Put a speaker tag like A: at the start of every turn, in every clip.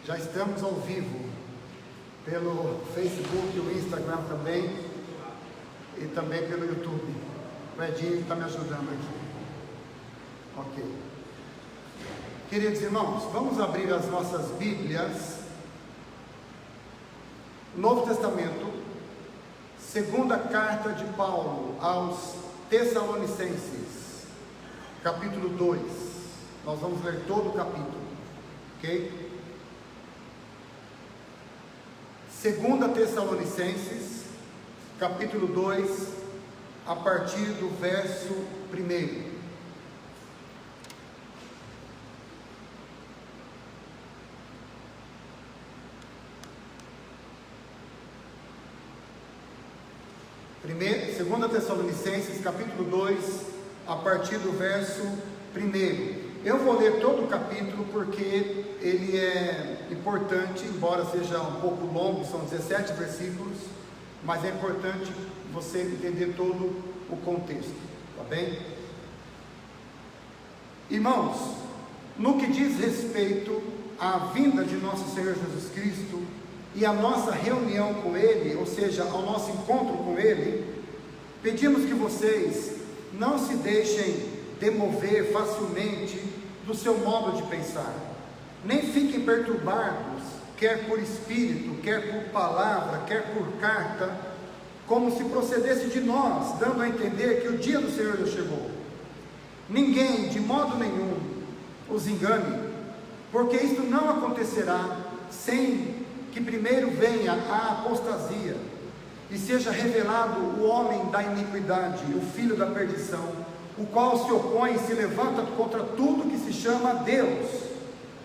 A: Já estamos ao vivo pelo Facebook e o Instagram também, e também pelo YouTube. O Edinho está me ajudando aqui. Ok. Queridos irmãos, vamos abrir as nossas Bíblias. Novo Testamento, segunda carta de Paulo aos Tessalonicenses, capítulo 2. Nós vamos ler todo o capítulo, ok? Segunda Tessalonicenses, capítulo 2, a partir do verso 1. Segunda Tessalonicenses, capítulo 2, a partir do verso 1. Eu vou ler todo o capítulo porque ele é importante, embora seja um pouco longo, são 17 versículos, mas é importante você entender todo o contexto, tá bem? Irmãos, no que diz respeito à vinda de nosso Senhor Jesus Cristo e à nossa reunião com Ele, ou seja, ao nosso encontro com Ele, pedimos que vocês não se deixem demover facilmente do seu modo de pensar, nem fiquem perturbados, quer por espírito, quer por palavra, quer por carta, como se procedesse de nós, dando a entender que o dia do Senhor já chegou. Ninguém, de modo nenhum, os engane, porque isto não acontecerá sem que primeiro venha a apostasia e seja revelado o homem da iniquidade, o filho da perdição, o qual se opõe e se levanta contra tudo que se chama Deus,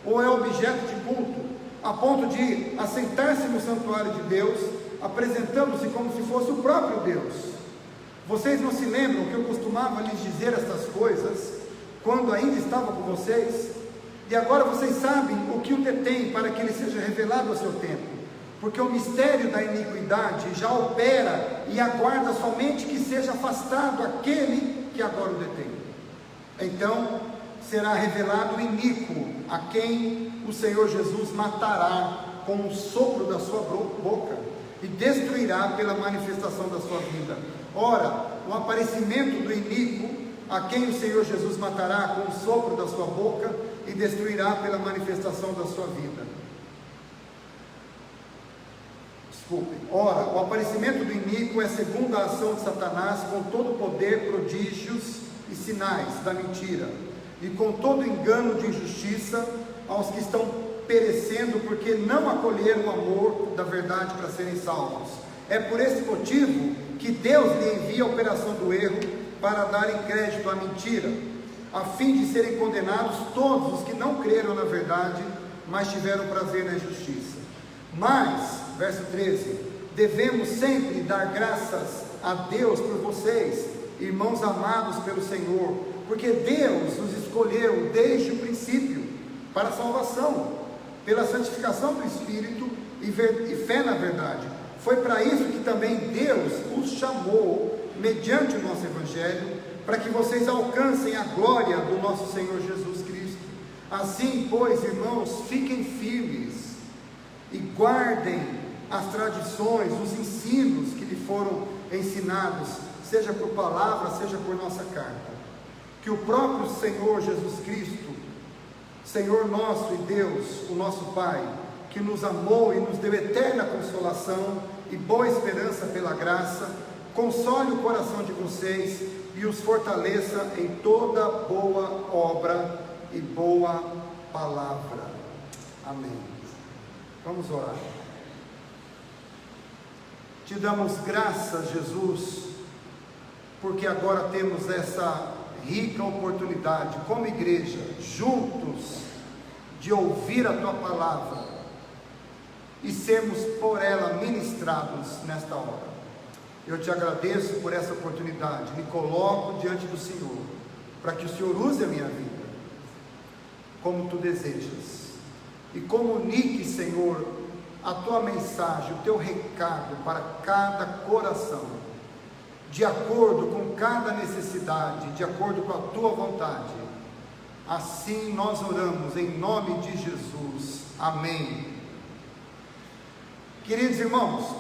A: ou é objeto de culto, a ponto de assentar-se no santuário de Deus, apresentando-se como se fosse o próprio Deus. Vocês não se lembram que eu costumava lhes dizer estas coisas, quando ainda estava com vocês? E agora vocês sabem o que o detém para que ele seja revelado a seu tempo, porque o mistério da iniquidade já opera e aguarda somente que seja afastado aquele que agora o detém. Então será revelado o iníquo, a quem o Senhor Jesus matará com o sopro da sua boca e destruirá pela manifestação da sua vida. Ora, o aparecimento do iníquo, a quem o Senhor Jesus matará com o sopro da sua boca e destruirá pela manifestação da sua vida. Ora, o aparecimento do iníquo é segundo a ação de Satanás, com todo o poder, prodígios e sinais da mentira, e com todo engano de injustiça aos que estão perecendo, porque não acolheram o amor da verdade para serem salvos. É por esse motivo que Deus lhe envia a operação do erro, para darem crédito à mentira, a fim de serem condenados todos os que não creram na verdade, mas tiveram prazer na injustiça. Mas, verso 13, devemos sempre dar graças a Deus por vocês, irmãos amados pelo Senhor, porque Deus os escolheu desde o princípio para a salvação, pela santificação do Espírito e fé na verdade. Foi para isso que também Deus os chamou, mediante o nosso Evangelho, para que vocês alcancem a glória do nosso Senhor Jesus Cristo. Assim, pois, irmãos, fiquem firmes e guardem as tradições, os ensinos que lhe foram ensinados, seja por palavra, seja por nossa carta. Que o próprio Senhor Jesus Cristo, Senhor nosso e Deus, o nosso Pai, que nos amou e nos deu eterna consolação e boa esperança pela graça, console o coração de vocês e os fortaleça em toda boa obra e boa palavra. Amém. Vamos orar. Te damos graças, Jesus, porque agora temos essa rica oportunidade, como igreja, juntos, de ouvir a Tua palavra e sermos por ela ministrados nesta hora. Eu te agradeço por essa oportunidade, me coloco diante do Senhor, para que o Senhor use a minha vida, como Tu desejas, e comunique, Senhor, a Tua mensagem, o Teu recado para cada coração, de acordo com cada necessidade, de acordo com a Tua vontade, Assim nós oramos em nome de Jesus. Amém. Queridos irmãos,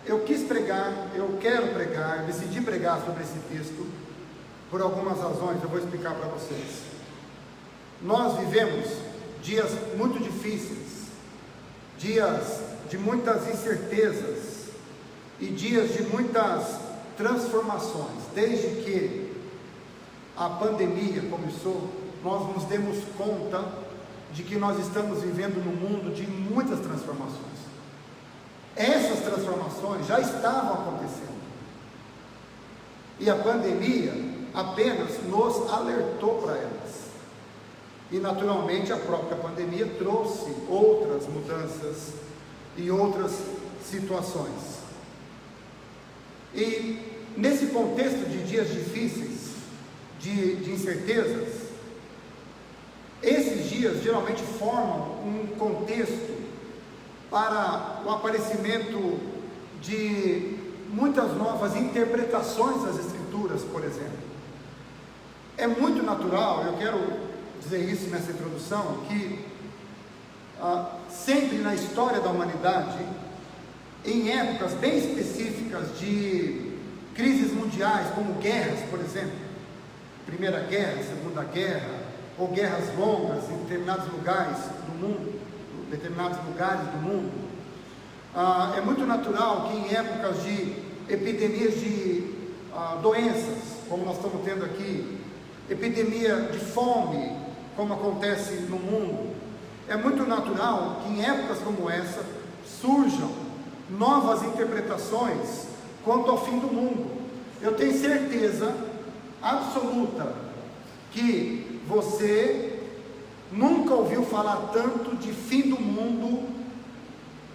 A: eu quero pregar, decidi pregar sobre esse texto por algumas razões, eu vou explicar para vocês. Nós vivemos dias muito difíceis, dias de muitas incertezas e dias de muitas transformações. Desde que a pandemia começou, nós nos demos conta de que nós estamos vivendo num mundo de muitas transformações. Essas transformações já estavam acontecendo, e a pandemia apenas nos alertou para elas. E naturalmente a própria pandemia trouxe outras mudanças e outras situações. E nesse contexto de dias difíceis, de incertezas, esses dias geralmente formam um contexto para o aparecimento de muitas novas interpretações das Escrituras, por exemplo. É muito natural, eu quero dizer isso nessa introdução, que sempre na história da humanidade, em épocas bem específicas de crises mundiais, como guerras, por exemplo, Primeira Guerra, Segunda Guerra, ou guerras longas em determinados lugares do mundo, é muito natural que em épocas de epidemias de doenças, como nós estamos tendo aqui, epidemia de fome, como acontece no mundo, é muito natural que em épocas como essa surjam novas interpretações quanto ao fim do mundo. Eu tenho certeza absoluta que você nunca ouviu falar tanto de fim do mundo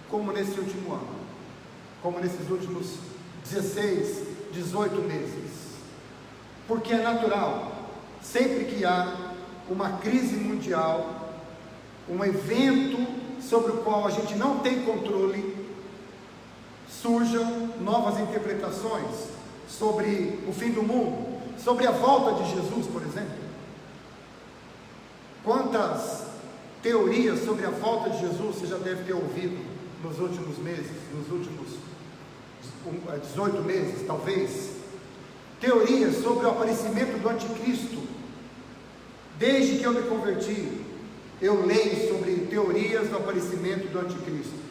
A: como nesse último ano, como nesses últimos 16, 18 meses, porque é natural, sempre que há uma crise mundial, um evento sobre o qual a gente não tem controle, surjam novas interpretações sobre o fim do mundo, sobre a volta de Jesus, por exemplo. Quantas teorias sobre a volta de Jesus você já deve ter ouvido nos últimos meses, nos últimos 18 meses, talvez? Teorias sobre o aparecimento do anticristo. Desde que eu me converti, eu leio sobre teorias do aparecimento do anticristo,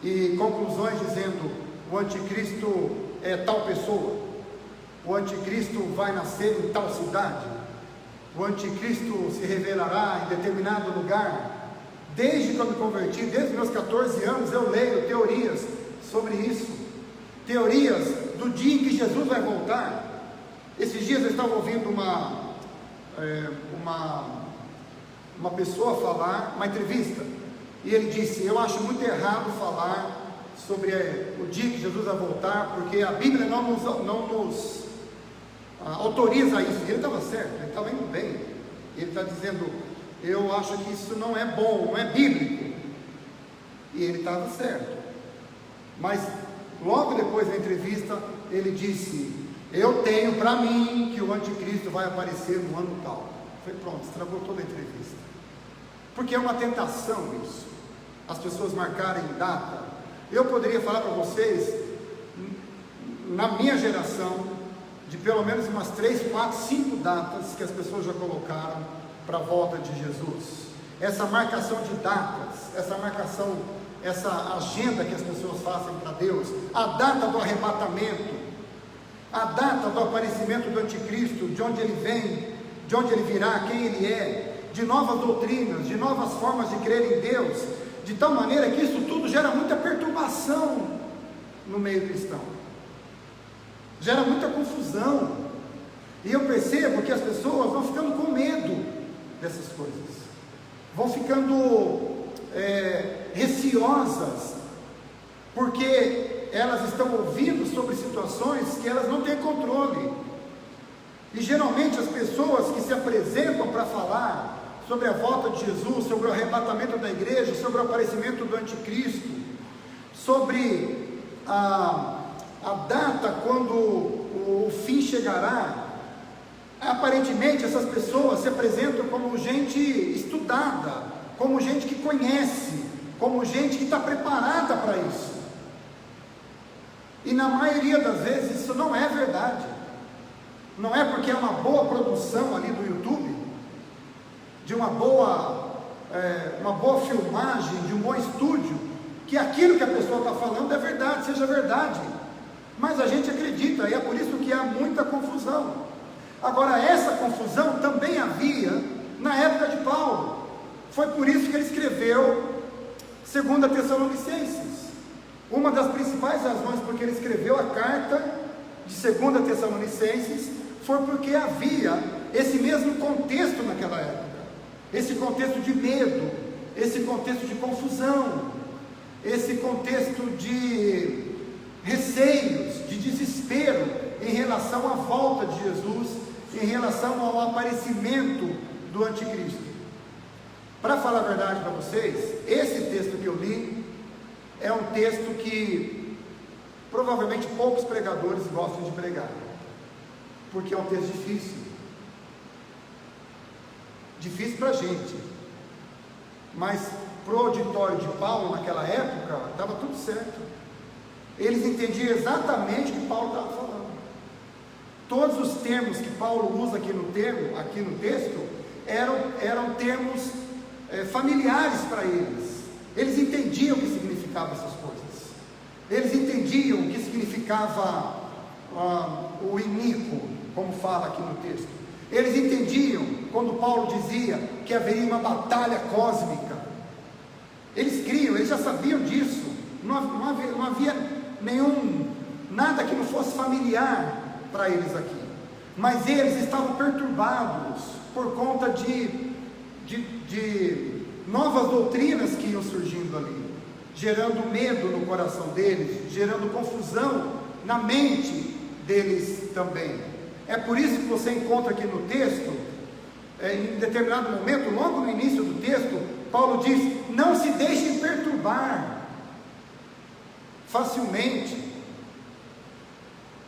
A: e conclusões dizendo: o anticristo é tal pessoa, o anticristo vai nascer em tal cidade, o anticristo se revelará em determinado lugar. Desde que eu me converti, desde meus 14 anos, eu leio teorias sobre isso, teorias do dia em que Jesus vai voltar. Esses dias eu estava ouvindo uma pessoa falar, uma entrevista, e ele disse: eu acho muito errado falar sobre o dia que Jesus vai voltar, porque a Bíblia não nos autoriza isso. E ele estava certo, ele estava indo bem. Ele está dizendo: eu acho que isso não é bom, não é bíblico. E ele estava certo. Mas logo depois da entrevista, ele disse: eu tenho para mim que o anticristo vai aparecer no ano tal. Foi pronto, estragou toda a entrevista. Porque é uma tentação isso, as pessoas marcarem data. Eu poderia falar para vocês, na minha geração, de pelo menos umas 3, 4, 5 datas que as pessoas já colocaram para a volta de Jesus. Essa marcação de datas, essa agenda que as pessoas fazem para Deus, a data do arrebatamento, a data do aparecimento do anticristo, de onde ele vem, de onde ele virá, quem ele é, de novas doutrinas, de novas formas de crer em Deus, de tal maneira que isso tudo gera muita perturbação no meio cristão, gera muita confusão, e eu percebo que as pessoas vão ficando com medo dessas coisas, vão ficando receosas, porque elas estão ouvindo sobre situações que elas não têm controle. E geralmente as pessoas que se apresentam para falar sobre a volta de Jesus, sobre o arrebatamento da igreja, sobre o aparecimento do anticristo, sobre a data quando o fim chegará, Aparentemente essas pessoas se apresentam como gente estudada, como gente que conhece, como gente que está preparada para isso. E na maioria das vezes isso não é verdade. Não é porque é uma boa produção ali do YouTube, de uma boa filmagem, de um bom estúdio, que aquilo que a pessoa está falando é verdade, seja verdade. Mas a gente acredita, e é por isso que há muita confusão. Agora, essa confusão também havia na época de Paulo. Foi por isso que ele escreveu 2 Tessalonicenses. Uma das principais razões porque ele escreveu a carta de 2 Tessalonicenses foi porque havia esse mesmo contexto naquela época. Esse contexto de medo, esse contexto de confusão, esse contexto de receios, de desespero em relação à volta de Jesus, em relação ao aparecimento do anticristo. Para falar a verdade para vocês, esse texto que eu li é um texto que provavelmente poucos pregadores gostam de pregar, porque é um texto difícil para a gente, mas para o auditório de Paulo naquela época estava tudo certo. Eles entendiam exatamente o que Paulo estava falando. Todos os termos que Paulo usa aqui no texto eram termos familiares para eles. Eles entendiam o que significavam essas coisas. Eles entendiam o que significava o iníquo, como fala aqui no texto. Eles entendiam quando Paulo dizia que haveria uma batalha cósmica. Eles criam, eles já sabiam disso. Não havia nada que não fosse familiar para eles aqui. Mas eles estavam perturbados por conta de novas doutrinas que iam surgindo ali, gerando medo no coração deles, gerando confusão na mente deles também. É por isso que você encontra aqui no texto, em determinado momento, logo no início do texto, Paulo diz: não se deixem perturbar facilmente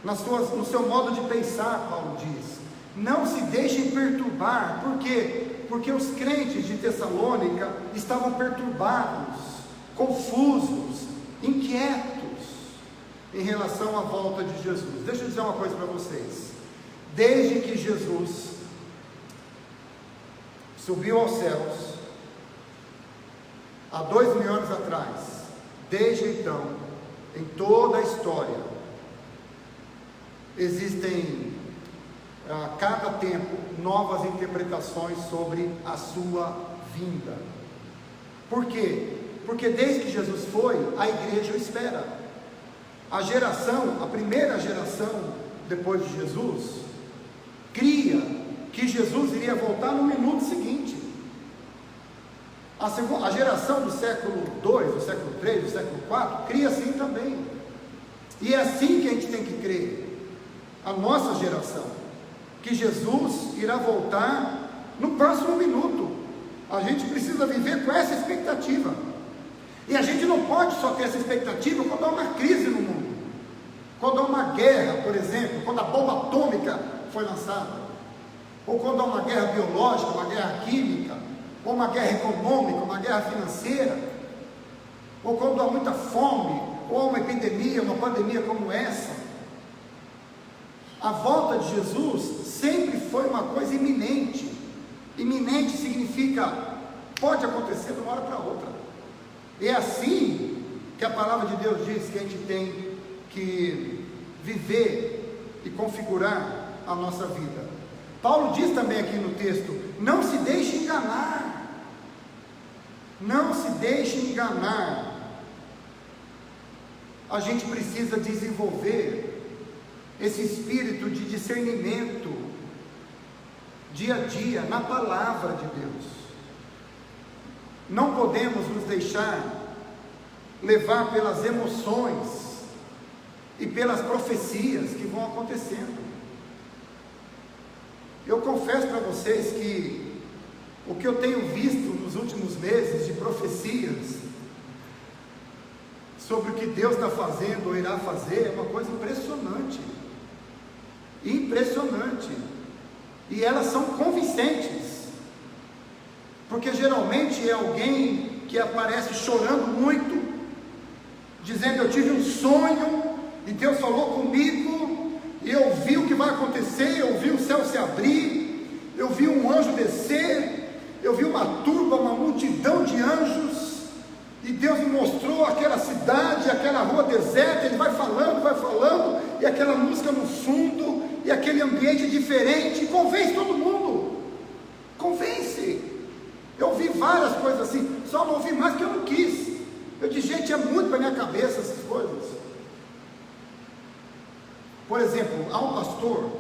A: no seu modo de pensar. Paulo diz: não se deixem perturbar. Por quê? Porque os crentes de Tessalônica estavam perturbados, confusos, inquietos em relação à volta de Jesus. Deixa eu dizer uma coisa para vocês. Desde que Jesus subiu aos céus, há 2000 anos atrás, desde então, em toda a história, existem a cada tempo novas interpretações sobre a sua vinda. Por quê? Porque desde que Jesus foi, a igreja o espera. A primeira geração depois de Jesus, cria que Jesus iria voltar no minuto seguinte. A geração do século 2, do século 3, do século 4, cria assim também. E é assim que a gente tem que crer, a nossa geração, que Jesus irá voltar no próximo minuto. A gente precisa viver com essa expectativa. E a gente não pode só ter essa expectativa quando há uma crise no mundo, quando há uma guerra, por exemplo, quando a bomba atômica foi lançada, ou quando há uma guerra biológica, uma guerra química, ou uma guerra econômica, uma guerra financeira, ou quando há muita fome, ou há uma epidemia, uma pandemia como essa. A volta de Jesus sempre foi uma coisa iminente. Iminente significa pode acontecer de uma hora para outra. É assim que a palavra de Deus diz que a gente tem que viver e configurar a nossa vida. Paulo diz também aqui no texto: não se deixe enganar. Não se deixe enganar. A gente precisa desenvolver esse espírito de discernimento dia a dia na palavra de Deus. Não podemos nos deixar levar pelas emoções e pelas profecias que vão acontecendo. Eu confesso para vocês que o que eu tenho visto nos últimos meses de profecias sobre o que Deus está fazendo ou irá fazer é uma coisa impressionante. Impressionante. e elas são convincentes, porque geralmente é alguém que aparece chorando muito, dizendo: eu tive um sonho, e Deus falou comigo, e eu vi o que vai acontecer, eu vi o céu se abrir, eu vi um anjo descer, eu vi uma turba, uma multidão de anjos, e Deus me mostrou aquela cidade, aquela rua deserta. Ele vai falando, e aquela música no fundo, e aquele ambiente diferente, convence todo mundo, convence. Eu ouvi várias coisas assim, só não ouvi mais porque eu não quis. Eu disse: gente, é muito para minha cabeça essas coisas. Por exemplo, há um pastor,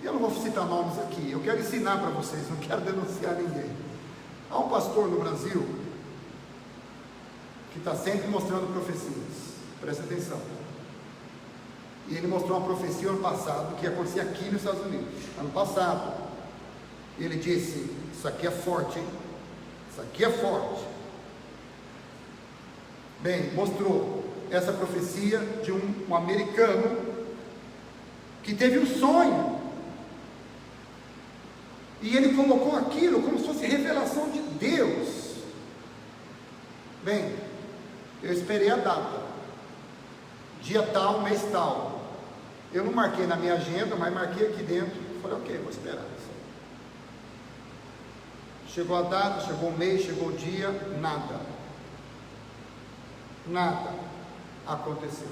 A: eu não vou citar nomes aqui, eu quero ensinar para vocês, não quero denunciar ninguém. Há um pastor no Brasil que está sempre mostrando profecias, presta atenção. E ele mostrou uma profecia ano passado, que ia acontecer aqui nos Estados Unidos, ano passado. E ele disse: isso aqui é forte, hein? Isso aqui é forte. Bem, mostrou essa profecia de um americano que teve um sonho, e ele colocou aquilo como se fosse revelação de Deus. Bem, eu esperei a data, dia tal, mês tal. Eu não marquei na minha agenda, mas marquei aqui dentro. Falei: ok, vou esperar. Chegou a data, chegou o mês, chegou o dia, nada aconteceu.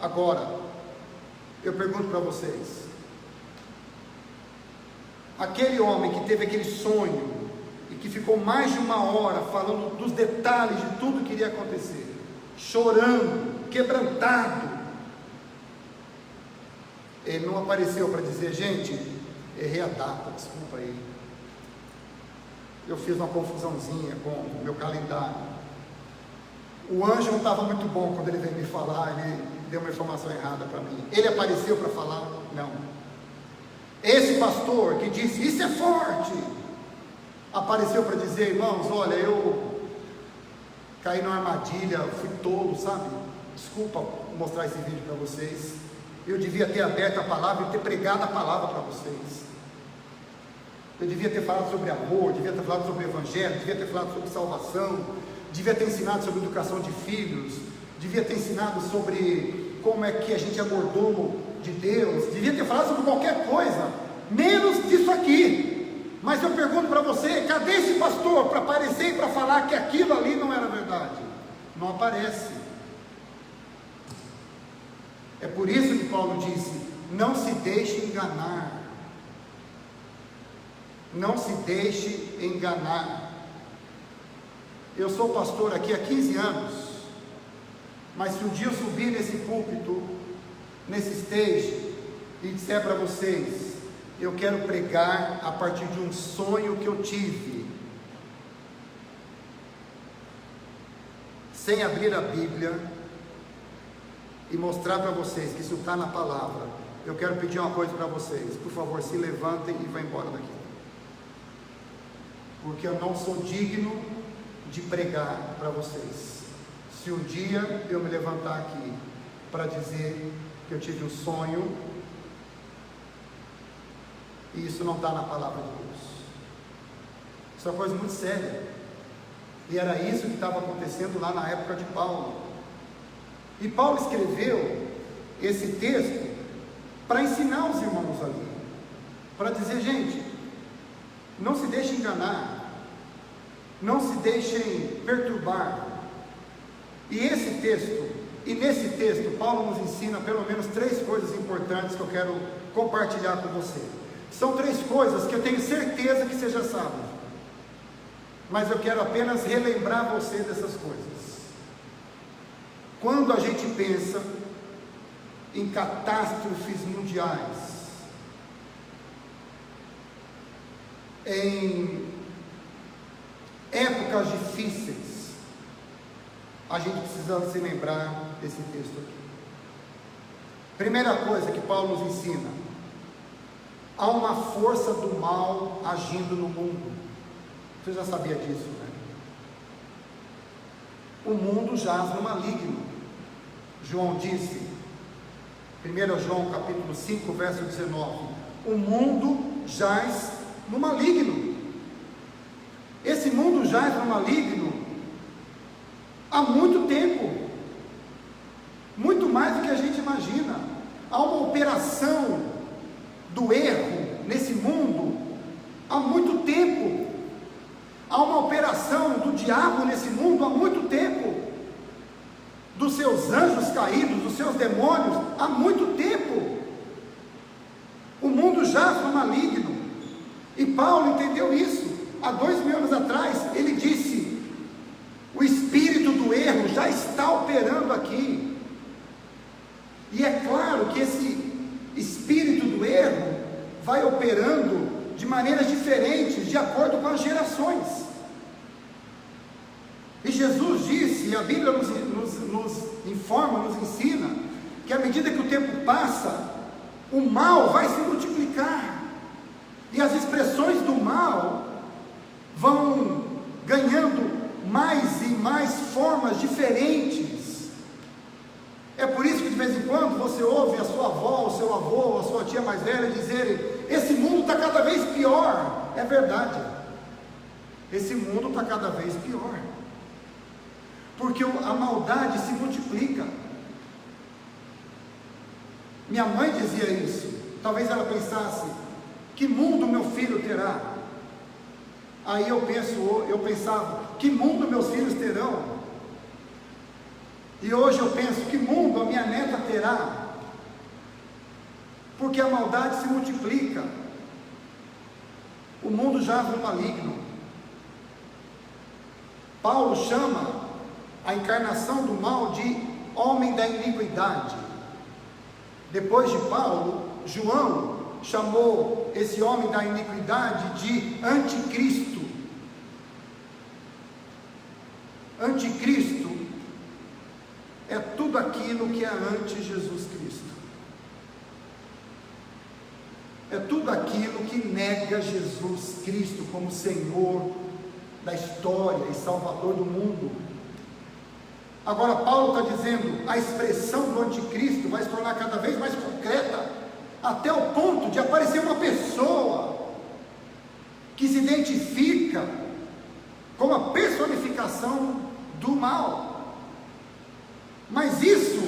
A: Agora, eu pergunto para vocês: aquele homem que teve aquele sonho e que ficou mais de uma hora falando dos detalhes de tudo que iria acontecer, chorando, quebrantado, ele não apareceu para dizer: gente, errei a data, desculpa aí, eu fiz uma confusãozinha com o meu calendário, o anjo não estava muito bom quando ele veio me falar, ele deu uma informação errada para mim. Ele apareceu para falar? Não. Esse pastor que disse: isso é forte, apareceu para dizer: irmãos, olha, eu caí numa armadilha, fui tolo, sabe? Desculpa mostrar esse vídeo para vocês, eu devia ter aberto a palavra e ter pregado a palavra para vocês. Eu devia ter falado sobre amor, devia ter falado sobre o evangelho, devia ter falado sobre salvação, devia ter ensinado sobre educação de filhos, devia ter ensinado sobre como é que a gente é mordomo de Deus, devia ter falado sobre qualquer coisa, menos disso aqui. Mas eu pergunto para você: cadê esse pastor para aparecer e para falar que aquilo ali não era verdade? Não aparece. É por isso que Paulo disse: não se deixe enganar. Não se deixe enganar. Eu sou pastor aqui há 15 anos, mas se um dia eu subir nesse púlpito, nesse stage, e disser para vocês: eu quero pregar a partir de um sonho que eu tive, sem abrir a Bíblia e mostrar para vocês que isso está na palavra, eu quero pedir uma coisa para vocês: por favor, se levantem e vão embora daqui, porque eu não sou digno de pregar para vocês. Se um dia eu me levantar aqui para dizer que eu tive um sonho, e isso não está na palavra de Deus, isso é uma coisa muito séria. E era isso que estava acontecendo lá na época de Paulo. E Paulo escreveu esse texto para ensinar os irmãos ali, para dizer: gente, não se deixem enganar, não se deixem perturbar. E nesse texto, Paulo nos ensina pelo menos 3 coisas importantes que eu quero compartilhar com você. São 3 coisas que eu tenho certeza que você já sabe, mas eu quero apenas relembrar você dessas coisas. Quando a gente pensa em catástrofes mundiais, em épocas difíceis, a gente precisa se lembrar desse texto aqui. Primeira coisa que Paulo nos ensina: há uma força do mal agindo no mundo. Você já sabia disso, né? O mundo jaz no maligno. João disse: 1 João capítulo 5, verso 19, o mundo jaz no maligno. Esse mundo jaz no maligno há muito tempo, muito mais do que a gente imagina. Há uma operação do erro nesse mundo há muito tempo. Há uma operação do diabo nesse mundo há muito tempo, dos seus anjos caídos, dos seus demônios, há muito tempo. O mundo jaz no maligno, e Paulo entendeu isso. Há 2000 anos atrás, ele disse: o espírito do erro já está operando aqui. E é claro que esse espírito do erro vai operando de maneiras diferentes, de acordo com as gerações. E Jesus disse, e a Bíblia nos informa, nos ensina, que à medida que o tempo passa, o mal vai se multiplicar, e as expressões do mal vão ganhando mais e mais formas diferentes. É por isso que de vez em quando você ouve a sua avó, o seu avô, a sua tia mais velha dizerem: esse mundo está cada vez pior. É verdade, esse mundo está cada vez pior, porque a maldade se multiplica. Minha mãe dizia isso. Talvez ela pensasse: que mundo meu filho terá? Aí eu pensava: que mundo meus filhos terão? E hoje eu penso: que mundo a minha neta terá? Porque a maldade se multiplica, o mundo jaz no maligno. Paulo chama a encarnação do mal de homem da iniquidade. Depois de Paulo, João chamou esse homem da iniquidade de anticristo. Anticristo é tudo aquilo que é anti-Jesus Cristo. É tudo aquilo que nega Jesus Cristo como Senhor da história e Salvador do mundo. Agora Paulo está dizendo: a expressão do anticristo vai se tornar cada vez mais concreta, até o ponto de aparecer uma pessoa que se identifica como a personificação do mal. Mas isso,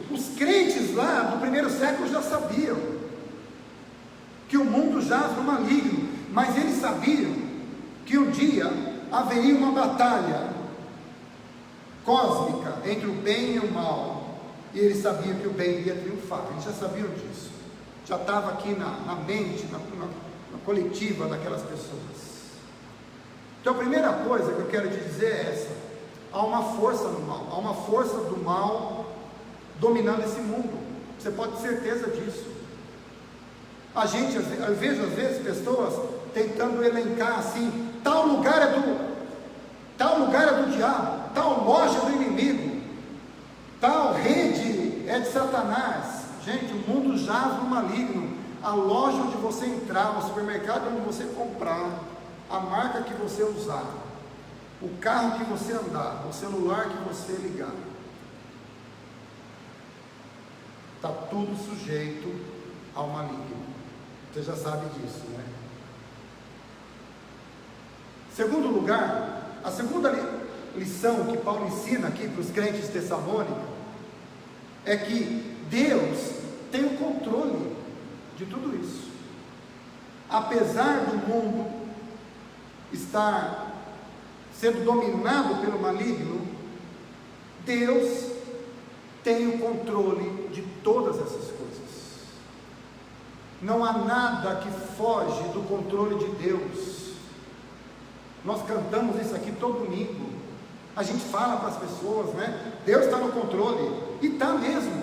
A: os crentes lá do primeiro século já sabiam, que o mundo jaz no maligno, mas eles sabiam que um dia haveria uma batalha cósmica entre o bem e o mal, e eles sabiam que o bem iria triunfar. Eles já sabiam disso, já estava aqui na mente, na coletiva daquelas pessoas. Então a primeira coisa que eu quero te dizer é essa: há uma força no mal, há uma força do mal dominando esse mundo. Você pode ter certeza disso. Eu vejo às vezes pessoas tentando elencar assim: tal lugar é do diabo, tal loja é do inimigo, tal rede é de Satanás. Gente, o mundo jaz no maligno. A loja onde você entrar, o supermercado onde você comprar, a marca que você usar, o carro que você andar, o celular que você ligar, está tudo sujeito ao maligno. Você já sabe disso, né? Segundo lugar, a segunda lição que Paulo ensina aqui para os crentes de Tessalônica é que Deus tem o controle de tudo isso. Apesar do mundo estar sendo dominado pelo maligno, Deus tem o controle de todas essas coisas. Não há nada que foge do controle de Deus. Nós cantamos isso aqui todo domingo. A gente fala para as pessoas, né? Deus está no controle, e está mesmo.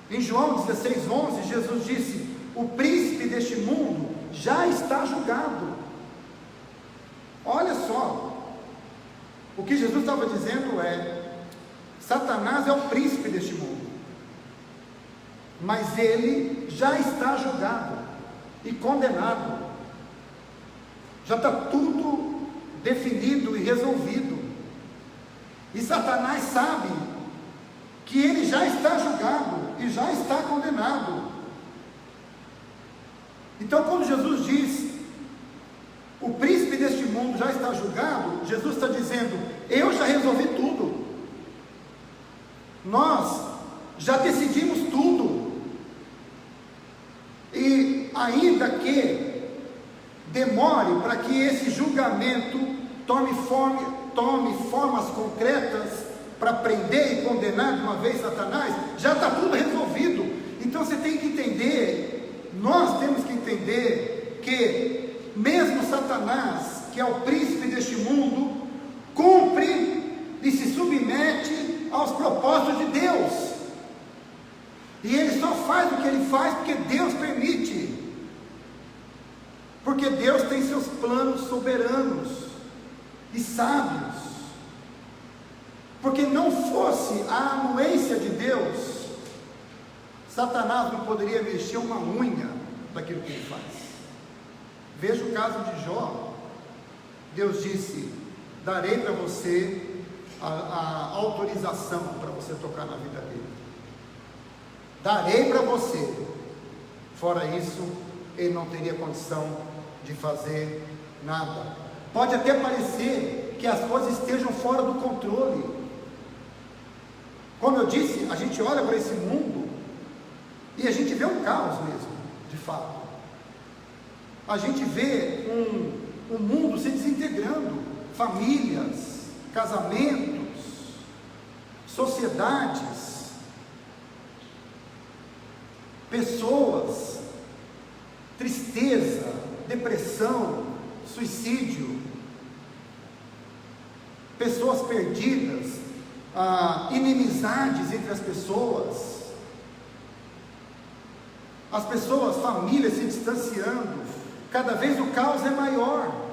A: Em João 16:11, Jesus disse: o príncipe deste mundo já está julgado. Olha só, o que Jesus estava dizendo é: Satanás é o príncipe deste mundo, mas ele já está julgado e condenado. Já está tudo definido e resolvido. E Satanás sabe que ele já está julgado e já está condenado. Então, quando Jesus diz, o príncipe deste mundo já está julgado, Jesus está dizendo, eu já resolvi tudo, nós já decidimos tudo, e ainda que demore para que esse julgamento tome formas concretas, para prender e condenar de uma vez Satanás, já está tudo resolvido. Então você tem que entender, nós temos que entender, que mesmo Satanás, que é o príncipe deste mundo, cumpre e se submete aos propósitos de Deus, e ele só faz o que ele faz porque Deus permite, porque Deus tem seus planos soberanos e sábios. Porque não fosse a anuência de Deus, Satanás não poderia mexer uma unha daquilo que ele faz. Veja o caso de Jó. Deus disse, darei para você a autorização para você tocar na vida dele, darei para você. Fora isso, ele não teria condição de fazer nada. Pode até parecer que as coisas estejam fora do controle. Como eu disse, a gente olha para esse mundo e a gente vê um caos mesmo, de fato. A gente vê um mundo se desintegrando, famílias, casamentos, sociedades, pessoas, tristeza, depressão, suicídio, pessoas perdidas, inimizades entre as pessoas, famílias se distanciando, cada vez o caos é maior.